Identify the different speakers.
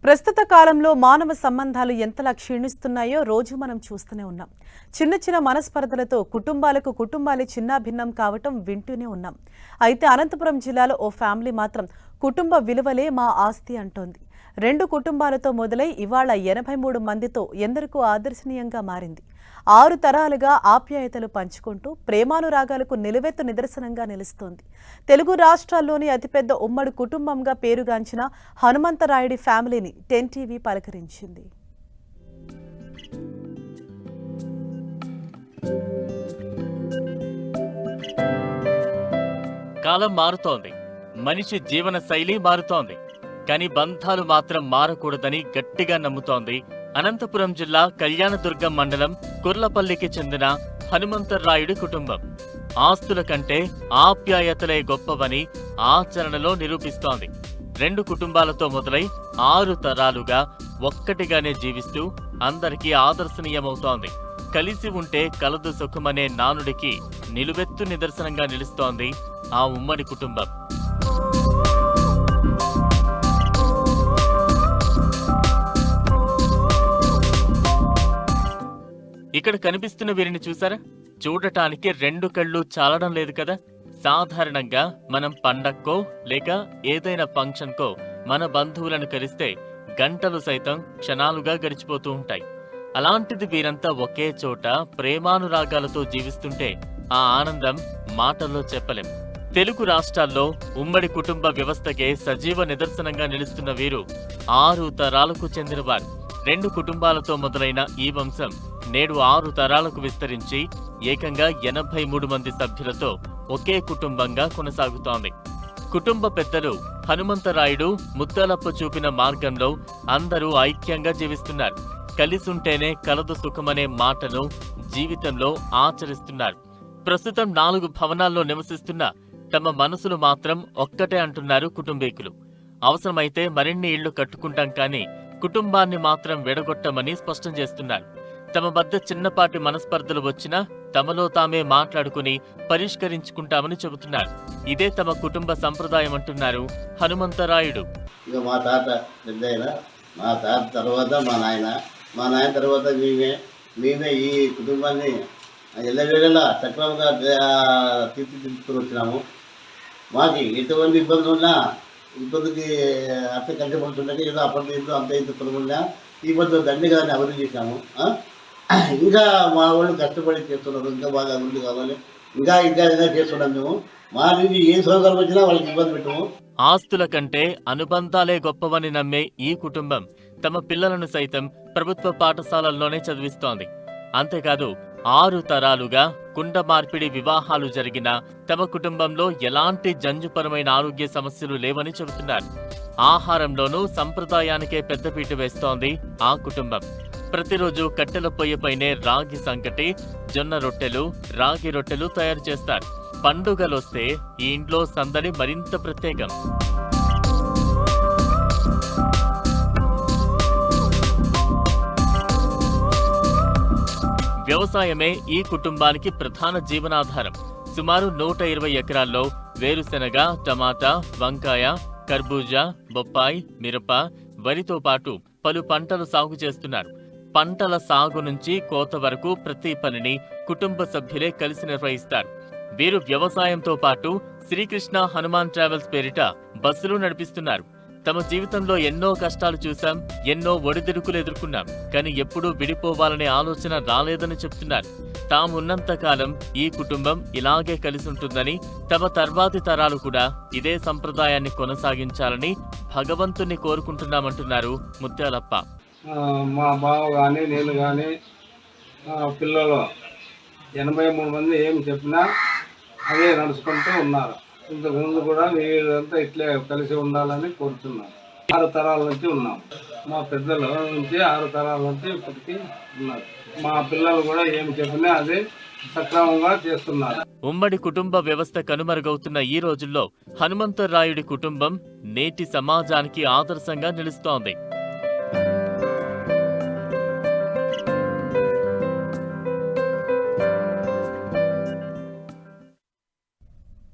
Speaker 1: ప్రస్తుత కాలంలో మానవ సంబంధాలు ఎంతలా క్షీణిస్తున్నాయో రోజు మనం చూస్తూనే ఉన్నాం. చిన్న చిన్న మనస్పర్ధలతో కుటుంబాలే చిన్నాభిన్నం కావటం వింటూనే ఉన్నాం. అయితే అనంతపురం జిల్లాలో ఓ ఫ్యామిలీ మాత్రం కుటుంబ విలువలే మా ఆస్తి అంటోంది. 2 కుటుంబాలతో మొదలై ఇవాళ 83 మందితో ఎందరికో ఆదర్శనీయంగా మారింది. 6 తరాలుగా ఆప్యాయతలు పంచుకుంటూ ప్రేమానురాగాలకు నిలువెత్తు నిదర్శనంగా నిలుస్తోంది. తెలుగు రాష్ట్రాల్లోని అతిపెద్ద ఉమ్మడి కుటుంబంగా పేరుగాంచిన హనుమంతరాయుడి ఫ్యామిలీని 10 టీవీ పలకరించింది.
Speaker 2: కాలం మారుతోంది, మనిషి జీవన శైలి మారుతోంది. కానీ బంధాలు మాత్రం మారకూడదని గట్టిగా నమ్ముతోంది అనంతపురం జిల్లా కళ్యాణదుర్గం మండలం కుర్లపల్లికి చెందిన హనుమంతరాయుడి కుటుంబం. ఆస్తుల కంటే ఆప్యాయతలే గొప్పవని ఆచరణలో నిరూపిస్తోంది. 2 కుటుంబాలతో మొదలై 6 తరాలుగా ఒక్కటిగానే జీవిస్తూ అందరికీ ఆదర్శనీయమవుతోంది. కలిసి ఉంటే కలదు సుఖమనే నానుడికి నిలువెత్తు నిదర్శనంగా నిలుస్తోంది ఆ ఉమ్మడి కుటుంబం. ఇక్కడ కనిపిస్తున్న వీరిని చూసారా? చూడటానికి 2 కళ్ళు చాలడం లేదు కదా. సాధారణంగా మనం పండక్కో లేక ఏదైనా ఫంక్షన్కో మన బంధువులను కలిస్తే గంటలు సైతం క్షణాలుగా గడిచిపోతూ ఉంటాయి. అలాంటిది వీరంతా ఒకే చోట ప్రేమానురాగాలతో జీవిస్తుంటే ఆ ఆనందం మాటల్లో చెప్పలేం. తెలుగు రాష్ట్రాల్లో ఉమ్మడి కుటుంబ వ్యవస్థకే సజీవ నిదర్శనంగా నిలుస్తున్న వీరు 6 తరాలకు చెందినవారు. 2 కుటుంబాలతో మొదలైన ఈ వంశం నేడు 6 తరాలకు విస్తరించి ఏకంగా 83 మంది సభ్యులతో ఒకే కుటుంబంగా కొనసాగుతోంది. కుటుంబ పెద్దలు హనుమంతరాయుడు ముత్యాలప్ప చూపిన మార్గంలో అందరూ ఐక్యంగా జీవిస్తున్నారు. కలిసుంటేనే కలదు సుఖమనే మాటను జీవితంలో ఆచరిస్తున్నారు. ప్రస్తుతం 4 భవనాల్లో నివసిస్తున్న తమ మనసులు మాత్రం ఒక్కటే అంటున్నారు కుటుంబీకులు. అవసరమైతే మరిన్ని ఇళ్లు కట్టుకుంటాం కానీ కుటుంబాన్ని మాత్రం విడగొట్టమని స్పష్టం చేస్తున్నారు. తమ వద్ద చిన్నపాటి మనస్పర్ధలు వచ్చినా తమలో తామే మాట్లాడుకుని పరిష్కరించుకుంటామని చెబుతున్నారు. ఇదే తమ కుటుంబ సంప్రదాయం అంటున్నారు హనుమంతరాయుడు.
Speaker 3: ఇక మా తాత పెద్దయిన, మా తాత తర్వాత మా నాయన తర్వాత మేమే ఈ కుటుంబాన్ని ఎల్లవేళలా సక్రమంగా తీర్చిదిద్దుకుని వచ్చినాము. మాకు ఎటువంటి ఇబ్బందులు ఉన్నా ఇబ్బందికి అర్థం కలిసి పడుతుండగా ఏదో అప్పటి ఇంట్లో అంత ఇంత పొలమున్నా ఈ ఇబ్బందులు దండిగానే అభివృద్ధి చేశాము. ఇంకా మా వాళ్ళు కష్టపడి చేస్తున్నారు. ఇంకా బాగా అభివృద్ధి కావాలి, ఇంకా చేస్తున్నాం. మేము మా నుంచి ఏ సౌకర్యం వచ్చినా వాళ్ళకి ఇబ్బంది పెట్టము.
Speaker 2: ఆస్తుల కంటే అనుబంధాలే గొప్పవని నమ్మే ఈ కుటుంబం తమ పిల్లలను సైతం ప్రభుత్వ పాఠశాలల్లోనే చదివిస్తోంది. అంతేకాదు 6 తరాలుగా కుండ మార్పిడి వివాహాలు జరిగినా తమ కుటుంబంలో ఎలాంటి జంజుపరమైన ఆరోగ్య సమస్యలు లేవని చెబుతున్నారు. ఆహారంలోనూ సంప్రదాయానికే పెద్దపీట వేస్తోంది ఆ కుటుంబం. ప్రతిరోజు కట్టెల పొయ్యిపైనే రాగి సంకటి, జొన్న రొట్టెలు, రాగి రొట్టెలు తయారు చేస్తారు. పండుగలొస్తే ఈ ఇంట్లో సందడి మరింత ప్రత్యేకం. వ్యవసాయమే ఈ కుటుంబానికి ప్రధాన జీవనాధారం. సుమారు 120 ఎకరాల్లో వేరుశెనగ, టమాటా, వంకాయ, కర్బూజా, బొప్పాయి, మిరప, వరితో పాటు పలు పంటలు సాగు చేస్తున్నారు. పంటల సాగు నుంచి కోత వరకు ప్రతి పనిని కుటుంబ సభ్యులే కలిసి నిర్వహిస్తారు. వీరు వ్యవసాయంతో పాటు శ్రీకృష్ణ హనుమాన్ ట్రావెల్స్ పేరిట బస్సులు నడిపిస్తున్నారు. తమ జీవితంలో ఎన్నో కష్టాలు చూశాం, ఎన్నో ఒడిదుడుకులు ఎదుర్కొన్నాం, కానీ ఎప్పుడూ విడిపోవాలనే ఆలోచన రాలేదని చెప్తున్నారు. తాము ఉన్నంతకాలం ఈ కుటుంబం ఇలాగే కలిసి ఉంటుందని, తమ తర్వాతి తరాలు కూడా ఇదే సంప్రదాయాన్ని కొనసాగించాలని భగవంతుని కోరుకుంటున్నామంటున్నారు ముత్యాలప్ప.
Speaker 4: మా బావ కానీ నేను కానీ పిల్లలు 83 మంది ఏమి చెప్పినా అదే నడుచుకుంటూ ఉన్నారు. ఇంతకుముందు కూడా వీళ్ళంతా ఇట్లే కలిసి ఉండాలని కోరుతున్నాను. 6 తరాల నుంచి ఉన్నాం. మా పెద్దల నుంచి 6 తరాల నుంచి ఇప్పటికీ ఉన్నారు. మా పిల్లలు కూడా ఏమి చెప్పినా అదే సక్రమంగా చేస్తున్నారు.
Speaker 2: ఉమ్మడి కుటుంబ వ్యవస్థ కనుమరుగవుతున్న ఈ రోజుల్లో హనుమంతరాయుడి కుటుంబం నేటి సమాజానికి ఆదర్శంగా నిలుస్తోంది.